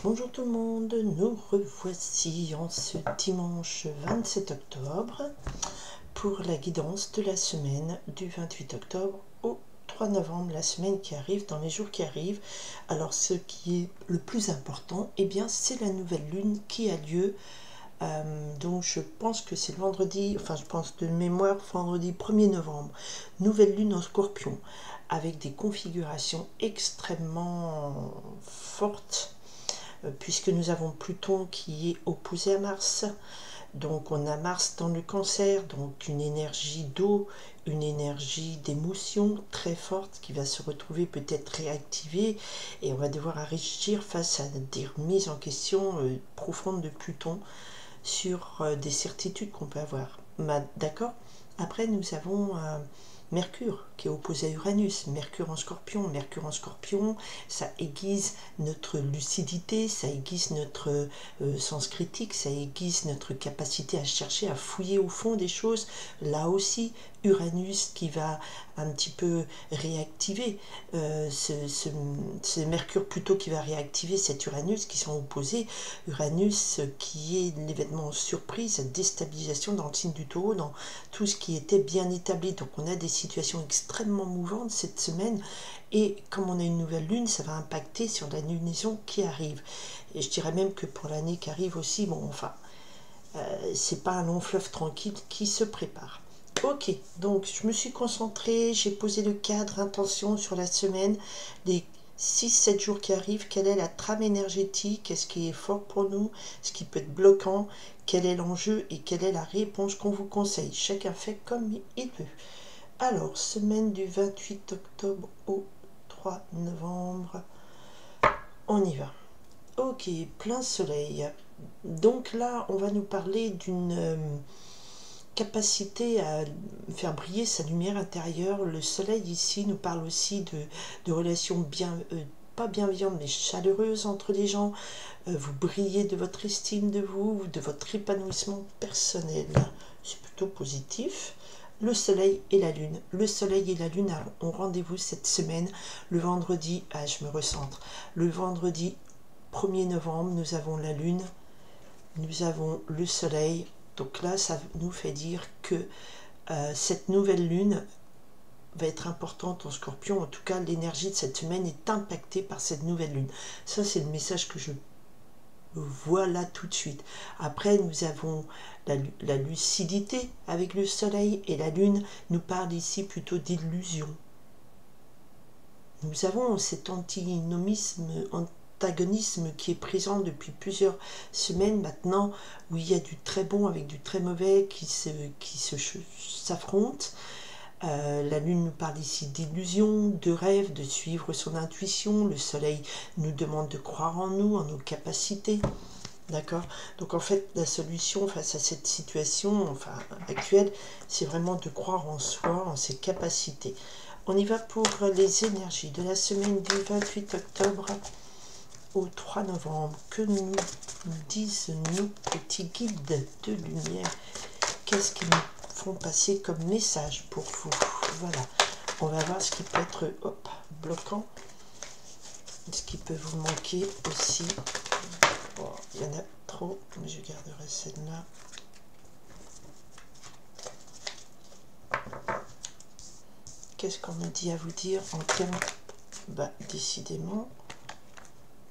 Bonjour tout le monde, nous revoici en ce dimanche 27 octobre pour la guidance de la semaine du 28 octobre au 3 novembre, la semaine qui arrive, dans les jours qui arrivent. Alors ce qui est le plus important, eh bien c'est la nouvelle lune qui a lieu. Donc je pense que c'est le vendredi, enfin je pense de mémoire, vendredi 1er novembre, nouvelle lune en Scorpion, avec des configurations extrêmement fortes, puisque nous avons Pluton qui est opposé à Mars. Donc on a Mars dans le Cancer, donc une énergie d'eau, une énergie d'émotion très forte qui va se retrouver peut-être réactivée, et on va devoir réagir face à des remises en question profondes de Pluton sur des certitudes qu'on peut avoir. D'accord. Après nous avons Mercure qui est opposé à Uranus, Mercure en Scorpion, ça aiguise notre lucidité, ça aiguise notre sens critique, ça aiguise notre capacité à chercher, à fouiller au fond des choses. Là aussi, Uranus qui va un petit peu réactiver, c'est Mercure plutôt qui va réactiver cet Uranus, qui sont opposés. Uranus qui est l'événement surprise, déstabilisation dans le signe du Taureau, dans tout ce qui était bien établi. Donc on a des situations extrêmement mouvantes cette semaine, et comme on a une nouvelle lune, ça va impacter sur la lunaison qui arrive. Et je dirais même que pour l'année qui arrive aussi, bon enfin, c'est pas un long fleuve tranquille qui se prépare. Ok, donc je me suis concentrée, j'ai posé le cadre, intention sur la semaine, les 6-7 jours qui arrivent, quelle est la trame énergétique, qu'est-ce qui est fort pour nous, ce qui peut être bloquant, quel est l'enjeu et quelle est la réponse qu'on vous conseille. Chacun fait comme il veut. Alors, semaine du 28 octobre au 3 novembre, on y va. Ok, plein soleil. Donc là, on va nous parler d'une capacité à faire briller sa lumière intérieure. Le soleil ici nous parle aussi de relations bien, pas bienveillantes, mais chaleureuses entre les gens. Vous brillez de votre estime de vous, de votre épanouissement personnel. C'est plutôt positif. Le soleil et la lune. Le soleil et la lune ont rendez-vous cette semaine. Le vendredi, je me recentre. Le vendredi 1er novembre, nous avons la lune, nous avons le soleil. Donc là, ça nous fait dire que cette nouvelle lune va être importante en Scorpion. En tout cas, l'énergie de cette semaine est impactée par cette nouvelle lune. Ça, c'est le message que je vois là tout de suite. Après, nous avons la lucidité avec le soleil, et la lune nous parle ici plutôt d'illusion. Nous avons cet antinomisme, antagonisme qui est présent depuis plusieurs semaines maintenant, où il y a du très bon avec du très mauvais qui s'affrontent. La lune nous parle ici d'illusion, de rêve, de suivre son intuition. Le soleil nous demande de croire en nous, en nos capacités. D'accord. Donc en fait, la solution face à cette situation actuelle, c'est vraiment de croire en soi, en ses capacités. On y va pour les énergies de la semaine du 28 octobre au 3 novembre. Que nous disent nos petits guides de lumière? Qu'est-ce qu'ils nous font passer comme message pour vous? Voilà. On va voir ce qui peut être bloquant, ce qui peut vous manquer aussi. Bon, il y en a trop, mais je garderai celle-là. Qu'est-ce qu'on me dit à vous dire en termes... décidément...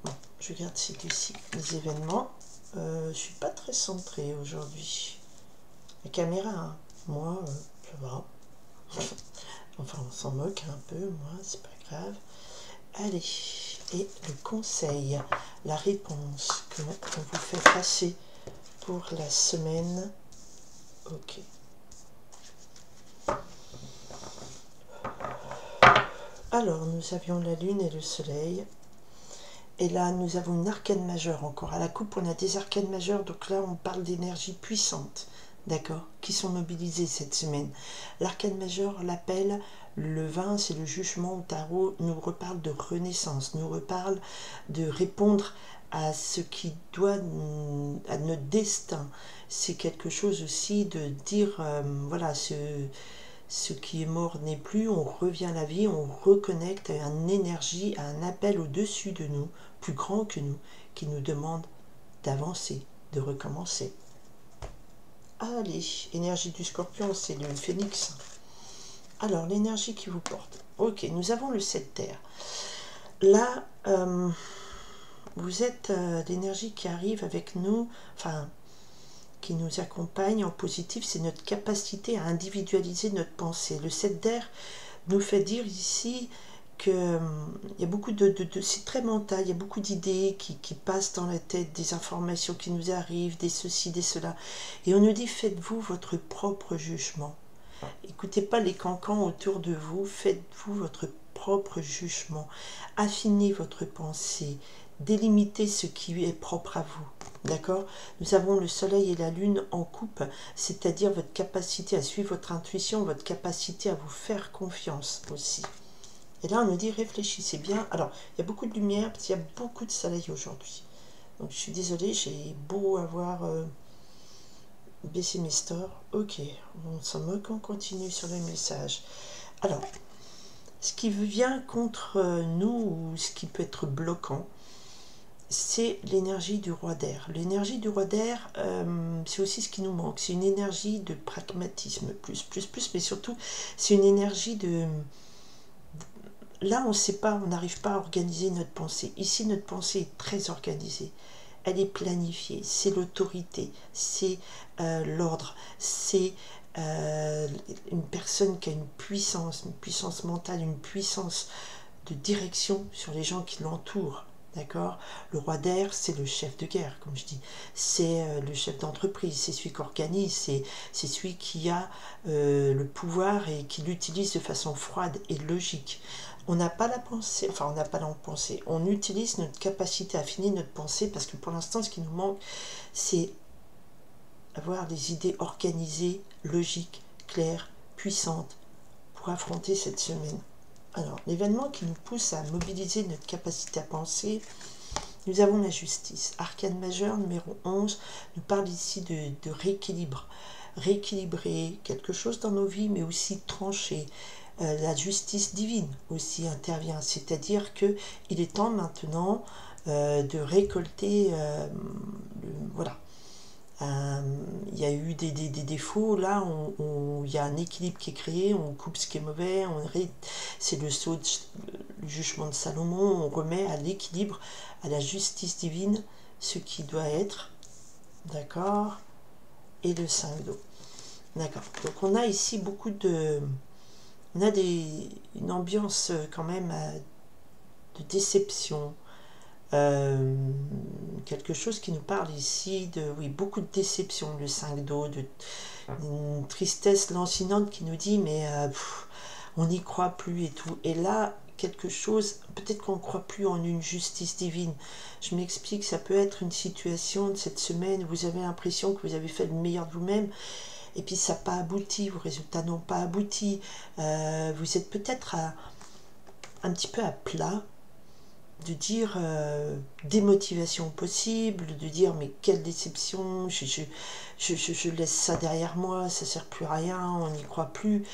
Bon, je garde celui-ci. Les événements. Je suis pas très centrée aujourd'hui. La caméra, hein. Moi, ça va. Enfin, on s'en moque un peu, moi, c'est pas grave. Allez, et le conseil, la réponse qu'on vous fait passer pour la semaine. Ok. Alors, nous avions la lune et le soleil. Et là, nous avons une arcane majeure encore. À la coupe, on a des arcanes majeures. Donc là, on parle d'énergie puissante, d'accord, qui sont mobilisées cette semaine. L'arcane majeure, l'appel, le 20, c'est le jugement au tarot, nous reparle de renaissance, nous reparle de répondre à ce qui doit, à notre destin. C'est quelque chose aussi de dire, voilà, ce qui est mort n'est plus, on revient à la vie, on reconnecte à une énergie, à un appel au-dessus de nous, plus grand que nous, qui nous demande d'avancer, de recommencer. Allez, énergie du Scorpion, c'est le phénix. Alors, l'énergie qui vous porte. Ok, nous avons le 7 terre. Là, vous êtes l'énergie qui arrive avec nous, enfin, qui nous accompagne en positif, c'est notre capacité à individualiser notre pensée. Le 7 d'air nous fait dire ici que il y a beaucoup c'est très mental, il y a beaucoup d'idées qui passent dans la tête, des informations qui nous arrivent, des ceci, des cela. Et on nous dit, faites-vous votre propre jugement. Écoutez pas les cancans autour de vous, faites-vous votre propre jugement. Affinez votre pensée, délimitez ce qui est propre à vous. D'accord? Nous avons le soleil et la lune en coupe, c'est-à-dire votre capacité à suivre votre intuition, votre capacité à vous faire confiance aussi. Et là, on nous dit, réfléchissez bien. Alors, il y a beaucoup de lumière, parce qu'il y a beaucoup de soleil aujourd'hui. Donc, je suis désolée, j'ai beau avoir baissé mes stores. Ok, on s'en moque, on continue sur le message. Alors, ce qui vient contre nous, ou ce qui peut être bloquant, c'est l'énergie du roi d'air. L'énergie du roi d'air, c'est aussi ce qui nous manque. C'est une énergie de pragmatisme, plus, mais surtout, c'est une énergie de... Là, on ne sait pas, on n'arrive pas à organiser notre pensée. Ici, notre pensée est très organisée. Elle est planifiée. C'est l'autorité, c'est l'ordre, c'est une personne qui a une puissance mentale, une puissance de direction sur les gens qui l'entourent. D'accord? Le roi d'air, c'est le chef de guerre, comme je dis. C'est le chef d'entreprise, c'est celui qui organise, c'est celui qui a le pouvoir et qui l'utilise de façon froide et logique. On n'a pas la pensée, enfin on n'a pas la pensée, on utilise notre capacité à affiner notre pensée parce que pour l'instant ce qui nous manque c'est avoir des idées organisées, logiques, claires, puissantes pour affronter cette semaine. Alors l'événement qui nous pousse à mobiliser notre capacité à penser, nous avons la justice. Arcane majeur numéro 11 nous parle ici de rééquilibre. Rééquilibrer quelque chose dans nos vies mais aussi trancher. La justice divine aussi intervient, c'est-à-dire que il est temps maintenant de récolter, voilà. Il y a eu des défauts, là il y a un équilibre qui est créé, on coupe ce qui est mauvais, c'est le jugement de Salomon, on remet à l'équilibre, à la justice divine, ce qui doit être, d'accord, et le 5 d'eau. D'accord, donc on a ici beaucoup de... On a une ambiance quand même de déception, quelque chose qui nous parle ici de, oui, beaucoup de déception, le 5 d'eau, une tristesse lancinante qui nous dit mais on n'y croit plus et tout. Et là, quelque chose, peut-être qu'on ne croit plus en une justice divine. Je m'explique, ça peut être une situation de cette semaine où vous avez l'impression que vous avez fait le meilleur de vous-même, et puis ça n'a pas abouti, vos résultats n'ont pas abouti, vous êtes peut-être un petit peu à plat, de dire démotivation possible, de dire mais quelle déception, je laisse ça derrière moi, ça ne sert plus à rien, on n'y croit plus,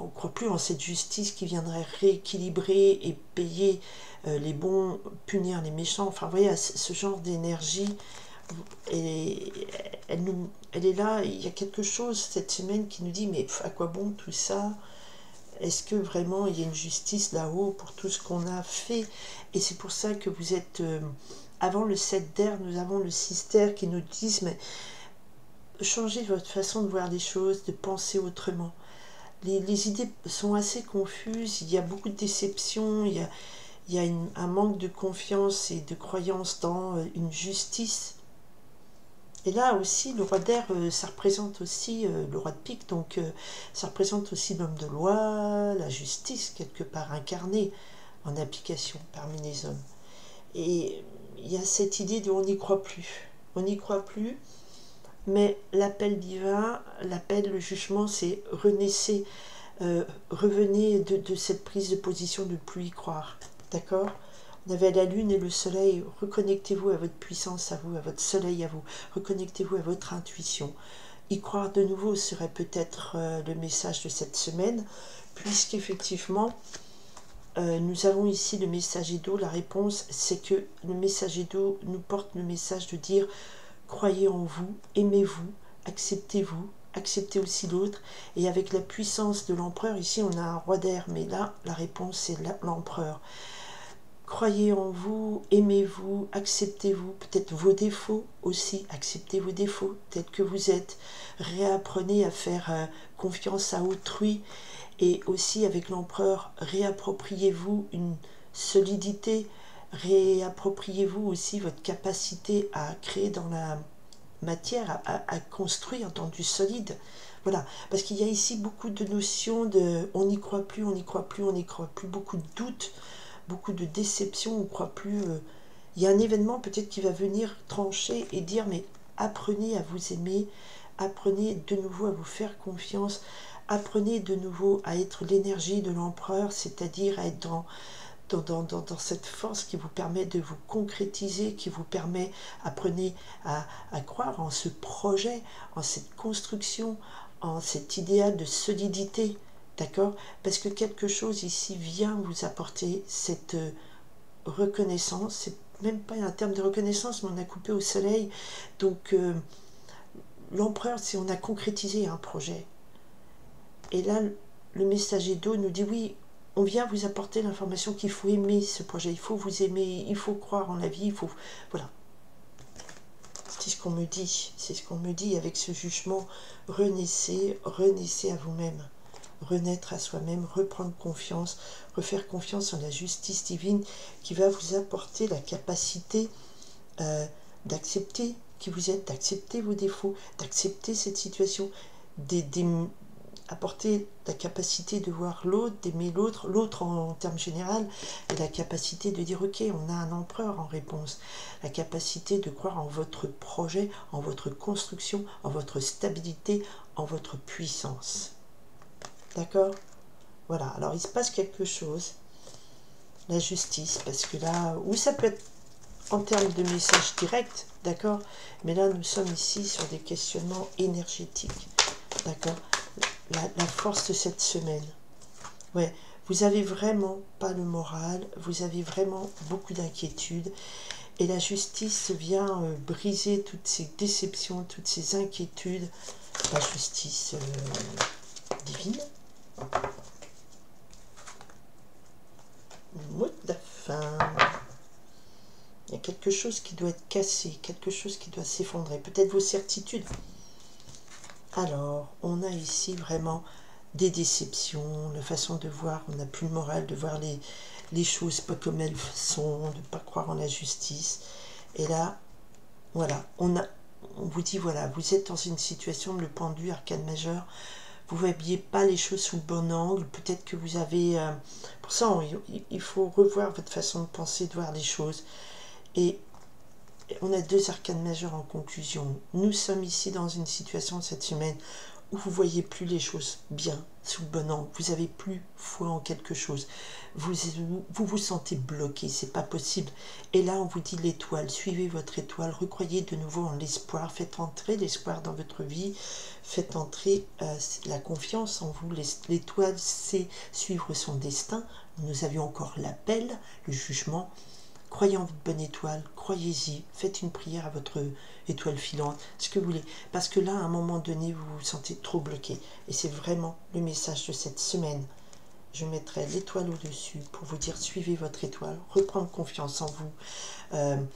on ne croit plus en cette justice qui viendrait rééquilibrer et payer les bons, punir les méchants, enfin vous voyez, ce genre d'énergie. Et elle est là, il y a quelque chose cette semaine qui nous dit mais à quoi bon tout ça? Est-ce que vraiment il y a une justice là-haut pour tout ce qu'on a fait? Et c'est pour ça que vous êtes avant le 7 d'air, nous avons le 6 d'air qui nous disent mais changez votre façon de voir les choses, de penser autrement. Les idées sont assez confuses, il y a beaucoup de déceptions, il y a un manque de confiance et de croyance dans une justice. Et là aussi, le roi d'air, ça représente aussi le roi de pique, donc ça représente aussi l'homme de loi, la justice, quelque part incarnée en application parmi les hommes. Et il y a cette idée de on n'y croit plus. On n'y croit plus, mais l'appel divin, l'appel, le jugement, c'est renaissez, revenez de cette prise de position de ne plus y croire. D'accord ? On avait la lune et le soleil, reconnectez-vous à votre puissance, à vous, à votre soleil, à vous, reconnectez-vous à votre intuition. Y croire de nouveau serait peut-être le message de cette semaine, puisqu'effectivement, nous avons ici le messager d'eau. La réponse, c'est que le messager d'eau nous porte le message de dire croyez en vous, aimez-vous, acceptez-vous, acceptez aussi l'autre. Et avec la puissance de l'empereur, ici on a un roi d'air, mais là la réponse c'est l'empereur. Croyez en vous, aimez-vous, acceptez-vous, peut-être vos défauts aussi, acceptez vos défauts, peut-être que vous êtes, réapprenez à faire confiance à autrui, et aussi avec l'empereur, réappropriez-vous une solidité, réappropriez-vous aussi votre capacité à créer dans la matière, à construire dans du solide. Voilà, parce qu'il y a ici beaucoup de notions de on n'y croit plus, on n'y croit plus, on n'y croit plus, beaucoup de doutes, beaucoup de déception, on ne croit plus. Il y a un événement peut-être qui va venir trancher et dire mais apprenez à vous aimer, apprenez de nouveau à vous faire confiance, apprenez de nouveau à être l'énergie de l'empereur, c'est-à-dire à être dans cette force qui vous permet de vous concrétiser, qui vous permet, apprenez à croire en ce projet, en cette construction, en cet idéal de solidité, d'accord? Parce que quelque chose ici vient vous apporter cette reconnaissance, c'est même pas un terme de reconnaissance, mais on a coupé au soleil, donc l'empereur, c'est on a concrétisé un projet, et là le messager d'eau nous dit oui, on vient vous apporter l'information qu'il faut aimer ce projet, il faut vous aimer, il faut croire en la vie, il faut... Voilà. C'est ce qu'on me dit, c'est ce qu'on me dit avec ce jugement. Renaissez, renaissez à vous-même, renaître à soi-même, reprendre confiance, refaire confiance en la justice divine qui va vous apporter la capacité d'accepter qui vous êtes, d'accepter vos défauts, d'accepter cette situation, apporter la capacité de voir l'autre, d'aimer l'autre, l'autre en termes général, et la capacité de dire ok, on a un empereur en réponse, la capacité de croire en votre projet, en votre construction, en votre stabilité, en votre puissance. D'accord? Voilà, alors il se passe quelque chose, la justice, parce que là, où ça peut être en termes de message direct, d'accord, mais là nous sommes ici sur des questionnements énergétiques, d'accord, la force de cette semaine. Ouais, vous avez vraiment pas le moral, vous avez vraiment beaucoup d'inquiétudes, et la justice vient briser toutes ces déceptions, toutes ces inquiétudes, la justice divine. Le mot de la fin. Il y a quelque chose qui doit être cassé, quelque chose qui doit s'effondrer, peut-être vos certitudes. Alors, on a ici vraiment des déceptions, la façon de voir, on n'a plus le moral de voir les choses pas comme elles sont, de ne pas croire en la justice. Et là, voilà, on vous dit, voilà, vous êtes dans une situation, le pendu, arcane majeur, vous ne voyez pas les choses sous le bon angle, peut-être que vous avez... pour ça, il faut revoir votre façon de penser, de voir les choses. Et on a deux arcanes majeurs en conclusion. Nous sommes ici dans une situation cette semaine où vous ne voyez plus les choses bien, sous le bon angle. Vous n'avez plus foi en quelque chose. Vous sentez bloqué, c'est pas possible. Et là, on vous dit l'étoile. Suivez votre étoile, recroyez de nouveau en l'espoir. Faites entrer l'espoir dans votre vie. Faites entrer la confiance en vous. L'étoile, c'est suivre son destin. Nous avions encore l'appel, le jugement. Croyez en votre bonne étoile, croyez-y, faites une prière à votre étoile filante, ce que vous voulez. Parce que là, à un moment donné, vous vous sentez trop bloqué. Et c'est vraiment le message de cette semaine. Je mettrai l'étoile au-dessus pour vous dire suivez votre étoile, reprendre confiance en vous.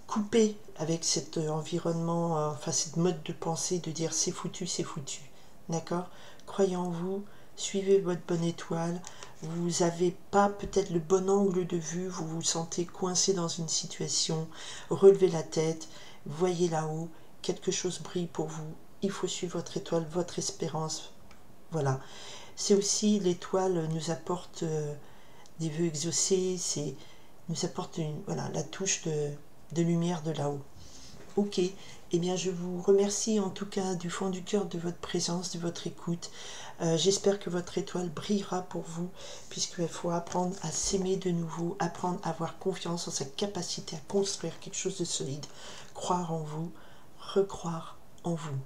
Coupez avec cet environnement, enfin cette mode de pensée de dire c'est foutu, c'est foutu. D'accord? Croyez en vous, suivez votre bonne étoile. Vous n'avez pas peut-être le bon angle de vue, vous vous sentez coincé dans une situation, relevez la tête, voyez là-haut, quelque chose brille pour vous, il faut suivre votre étoile, votre espérance, voilà. C'est aussi, l'étoile nous apporte des vœux exaucés, nous apporte voilà, la touche de lumière de là-haut. Ok, eh bien je vous remercie en tout cas du fond du cœur de votre présence, de votre écoute. J'espère que votre étoile brillera pour vous, puisqu'il faut apprendre à s'aimer de nouveau, apprendre à avoir confiance en sa capacité à construire quelque chose de solide, croire en vous, recroire en vous.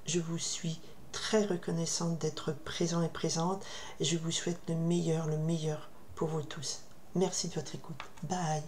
Je vous suis très reconnaissante d'être présent et présente, et je vous souhaite le meilleur pour vous tous. Merci de votre écoute. Bye.